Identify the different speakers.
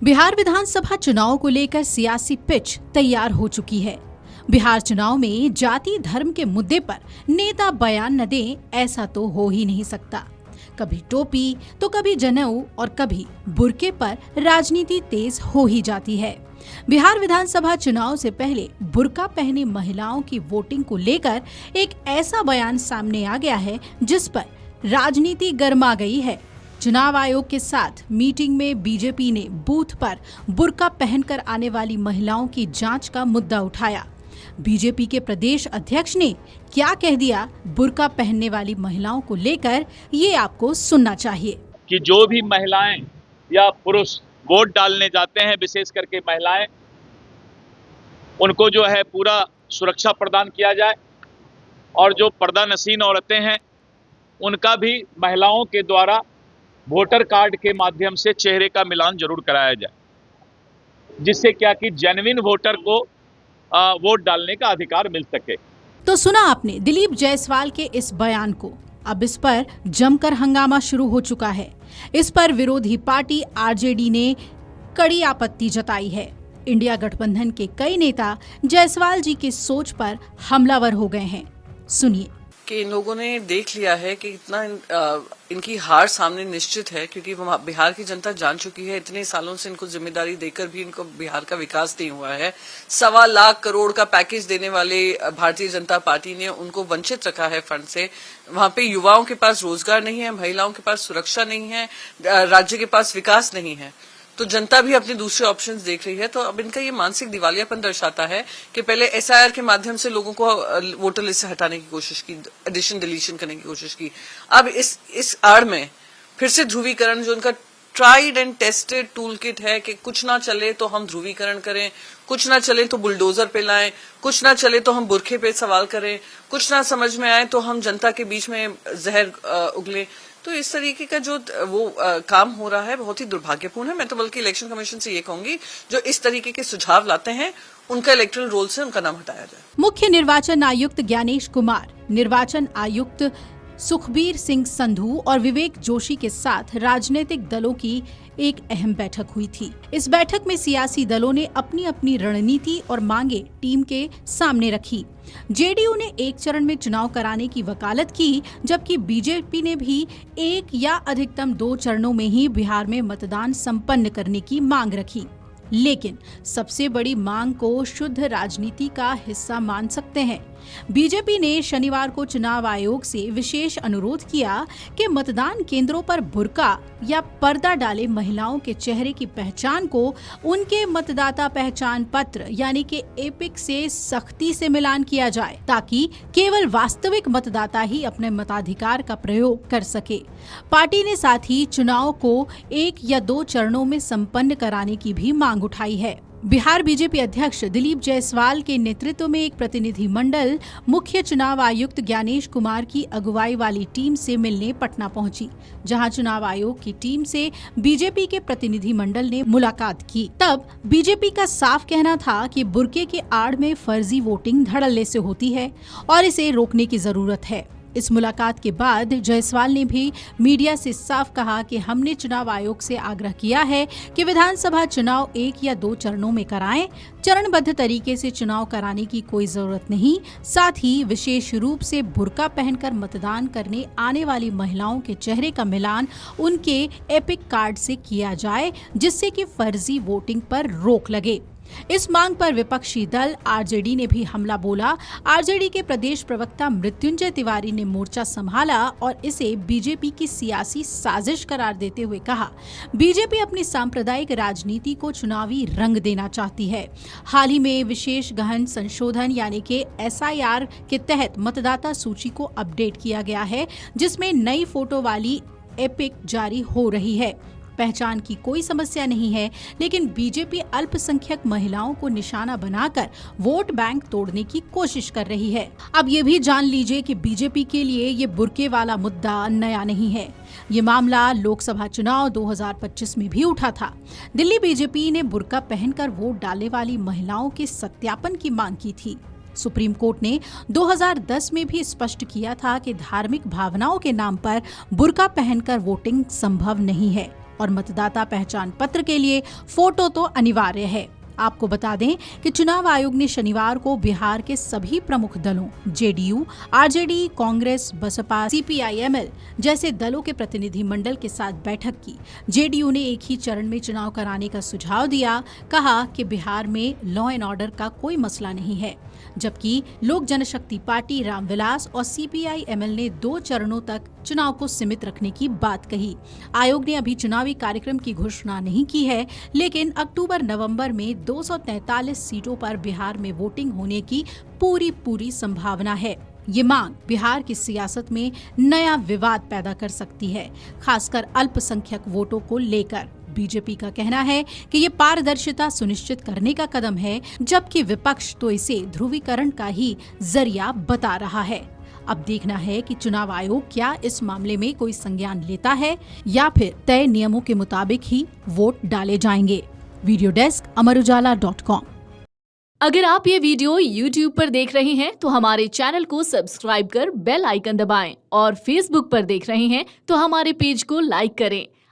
Speaker 1: बिहार विधानसभा चुनाव को लेकर सियासी पिच तैयार हो चुकी है। बिहार चुनाव में जाति धर्म के मुद्दे पर नेता बयान न दें, ऐसा तो हो ही नहीं सकता। कभी टोपी तो कभी जनेऊ और कभी बुर्के पर राजनीति तेज हो ही जाती है। बिहार विधानसभा चुनाव से पहले बुर्का पहने महिलाओं की वोटिंग को लेकर एक ऐसा बयान सामने आ गया है जिस पर राजनीति गर्मा गई है। चुनाव आयोग के साथ मीटिंग में बीजेपी ने बूथ पर बुर्का पहनकर आने वाली महिलाओं की जांच का मुद्दा उठाया। बीजेपी के प्रदेश अध्यक्ष ने क्या कह दिया बुर्का पहनने वाली महिलाओं को लेकर, ये आपको सुनना चाहिए।
Speaker 2: कि जो भी महिलाएं या पुरुष वोट डालने जाते हैं, विशेष करके महिलाएं, उनको जो है पूरा सुरक्षा प्रदान किया जाए और जो पर्दानशीन औरतें हैं उनका भी महिलाओं के द्वारा वोटर कार्ड के माध्यम से चेहरे का मिलान जरूर कराया जाए, जिससे क्या कि जेन्युइन वोटर को वोट डालने का अधिकार मिल सके।
Speaker 1: तो सुना आपने दिलीप जायसवाल के इस बयान को। अब इस पर जमकर हंगामा शुरू हो चुका है। इस पर विरोधी पार्टी आरजेडी ने कड़ी आपत्ति जताई है। इंडिया गठबंधन के कई नेता जायसवाल जी की सोच पर हमलावर हो गए हैं। सुनिए।
Speaker 3: कि इन लोगों ने देख लिया है कि इतना इनकी हार सामने निश्चित है, क्योंकि बिहार की जनता जान चुकी है। इतने सालों से इनको जिम्मेदारी देकर भी इनको बिहार का विकास नहीं हुआ है। 1.25 लाख करोड़ का पैकेज देने वाले भारतीय जनता पार्टी ने उनको वंचित रखा है फंड से। वहां पे युवाओं के पास रोजगार नहीं है, महिलाओं के पास सुरक्षा नहीं है, राज्य के पास विकास नहीं है। तो जनता भी अपने दूसरे ऑप्शंस देख रही है। तो अब इनका ये मानसिक दिवालियापन दर्शाता है कि पहले एसआईआर के माध्यम से लोगों को वोटर लिस्ट से हटाने की कोशिश की, एडिशन डिलीशन करने की कोशिश की। अब इस आड़ में फिर से ध्रुवीकरण, जो उनका tried and tested tool kit है कि कुछ ना चले तो हम ध्रुवीकरण करें, कुछ ना चले तो बुलडोजर पे लाएं, कुछ ना चले तो हम बुरखे पे सवाल करें, कुछ ना समझ में आए तो हम जनता के बीच में जहर उगले। तो इस तरीके का जो काम हो रहा है बहुत ही दुर्भाग्यपूर्ण है। मैं तो बल्कि इलेक्शन कमीशन से ये कहूंगी, जो इस तरीके के सुझाव लाते हैं उनका इलेक्टोरल रोल से उनका नाम हटाया जाए।
Speaker 1: मुख्य निर्वाचन आयुक्त ज्ञानेश कुमार, निर्वाचन आयुक्त सुखबीर सिंह संधू और विवेक जोशी के साथ राजनीतिक दलों की एक अहम बैठक हुई थी। इस बैठक में सियासी दलों ने अपनी अपनी रणनीति और मांगे टीम के सामने रखी। जेडीयू ने एक चरण में चुनाव कराने की वकालत की, जबकि बीजेपी ने भी 1 या अधिकतम 2 चरणों में ही बिहार में मतदान संपन्न करने की मांग रखी। लेकिन सबसे बड़ी मांग को शुद्ध राजनीति का हिस्सा मान सकते हैं। बीजेपी ने शनिवार को चुनाव आयोग से विशेष अनुरोध किया कि मतदान केंद्रों पर बुर्का या पर्दा डाले महिलाओं के चेहरे की पहचान को उनके मतदाता पहचान पत्र यानी कि एपिक से सख्ती से मिलान किया जाए, ताकि केवल वास्तविक मतदाता ही अपने मताधिकार का प्रयोग कर सके। पार्टी ने साथ ही चुनाव को 1 या 2 चरणों में संपन्न कराने की भी मांग उठाई है। बिहार बीजेपी अध्यक्ष दिलीप जायसवाल के नेतृत्व में एक प्रतिनिधि मंडल मुख्य चुनाव आयुक्त ज्ञानेश कुमार की अगुवाई वाली टीम से मिलने पटना पहुंची, जहां चुनाव आयोग की टीम से बीजेपी के प्रतिनिधि मंडल ने मुलाकात की। तब बीजेपी का साफ कहना था कि बुर्के के आड़ में फर्जी वोटिंग धड़ल्ले से होती है और इसे रोकने की जरूरत है। इस मुलाकात के बाद जायसवाल ने भी मीडिया से साफ कहा कि हमने चुनाव आयोग से आग्रह किया है कि विधानसभा चुनाव 1 या 2 चरणों में कराएं। चरणबद्ध तरीके से चुनाव कराने की कोई जरूरत नहीं। साथ ही विशेष रूप से बुर्का पहनकर मतदान करने आने वाली महिलाओं के चेहरे का मिलान उनके एपिक कार्ड से किया जाए, जिससे कि फर्जी वोटिंग पर रोक लगे। इस मांग पर विपक्षी दल आरजेडी ने भी हमला बोला। आरजेडी के प्रदेश प्रवक्ता मृत्युंजय तिवारी ने मोर्चा संभाला और इसे बीजेपी की सियासी साजिश करार देते हुए कहा, बीजेपी अपनी सांप्रदायिक राजनीति को चुनावी रंग देना चाहती है। हाल ही में विशेष गहन संशोधन यानी कि एसआईआर के तहत मतदाता सूची को अपडेट किया गया है, जिसमें नई फोटो वाली एपिक जारी हो रही है। पहचान की कोई समस्या नहीं है, लेकिन बीजेपी अल्पसंख्यक महिलाओं को निशाना बनाकर वोट बैंक तोड़ने की कोशिश कर रही है। अब ये भी जान लीजिए कि बीजेपी के लिए ये बुर्के वाला मुद्दा नया नहीं है। ये मामला लोकसभा चुनाव 2025 में भी उठा था। दिल्ली बीजेपी ने बुर्का पहनकर वोट डालने वाली महिलाओं के सत्यापन की मांग की थी। सुप्रीम कोर्ट ने 2010 में भी स्पष्ट किया था कि धार्मिक भावनाओं के नाम पर बुर्का पहनकर वोटिंग संभव नहीं है। और मतदाता पहचान पत्र के लिए फोटो तो अनिवार्य है। आपको बता दें कि चुनाव आयोग ने शनिवार को बिहार के सभी प्रमुख दलों JDU, RJD, Congress, Baspa, CPI ML जैसे दलों के प्रतिनिधि मंडल के साथ बैठक की। जेडीयू ने एक ही चरण में चुनाव कराने का सुझाव दिया, कहा कि बिहार में लॉ एंड ऑर्डर का कोई मसला नहीं है, जबकि लोक जनशक्ति पार्टी, रामविलास और सीपीआई-एमएल ने 2 चरणों तक चुनाव को सीमित रखने की बात कही। आयोग ने अभी चुनावी कार्यक्रम की घोषणा नहीं की है, लेकिन अक्टूबर-नवंबर में 243 सीटों पर बिहार में वोटिंग होने की पूरी संभावना है। ये मांग बिहार की सियासत में नया विवाद पैदा कर सकती है, खासकर अल्पसंख्यक वोटों को लेकर। बीजेपी का कहना है कि ये पारदर्शिता सुनिश्चित करने का कदम है, जबकि विपक्ष तो इसे ध्रुवीकरण का ही जरिया बता रहा है। अब देखना है कि चुनाव आयोग क्या इस मामले में कोई संज्ञान लेता है या फिर तय नियमों के मुताबिक ही वोट डाले जाएंगे। Video desk Amar Ujala dot com.
Speaker 4: अगर आप ये वीडियो YouTube पर देख रहे हैं तो हमारे चैनल को सब्सक्राइब कर बेल आइकन दबाएं और Facebook पर देख रहे हैं तो हमारे पेज को लाइक करें।